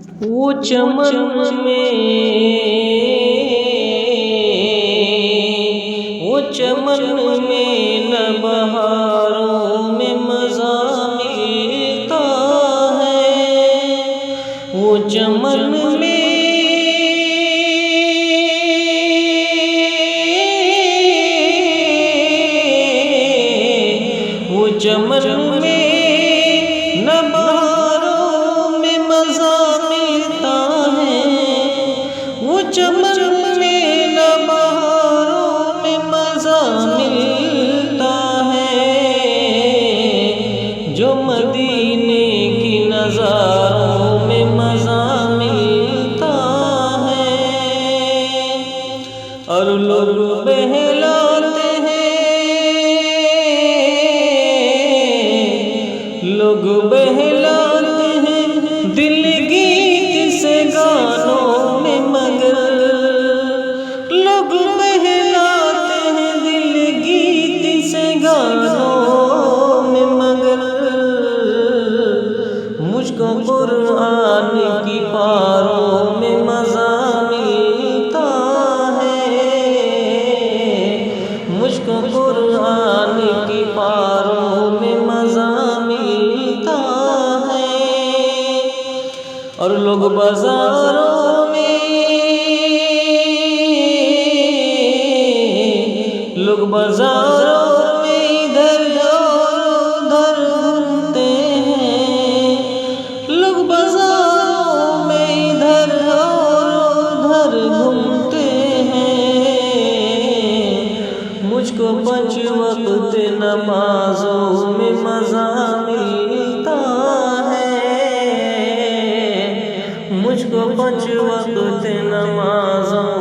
वो चमन में, वो चमन में न बहारों में मज़ा मिलता है। वो चमन में, वो चमन में न बहारों में मज़ा मिलता है। वो चमन में न बहारों में मज़ा मिलता है। जो मदीने की नज़ारों में मज़ा मिलता है। और लोग बहलाते हैं, लोग बहलाते हैं दिल गीत से गानों में, मगर लोग बहलाते हैं दिल गीत से गानों में, मगर मुझको कुरान की पारों में मज़ा मिलता है। मुझको कुरान की पारों में मज़ा मिलता है। और लोग बाज़ारों में, लोग बाज़ारों में इधर उधर घूमते हैं। लोग बाज़ारों में इधर उधर घूमते हैं। मुझको 5 वक्त नमाज़ों में मज़ा मिलता है। मुझको 5 वक्त नमाज़ों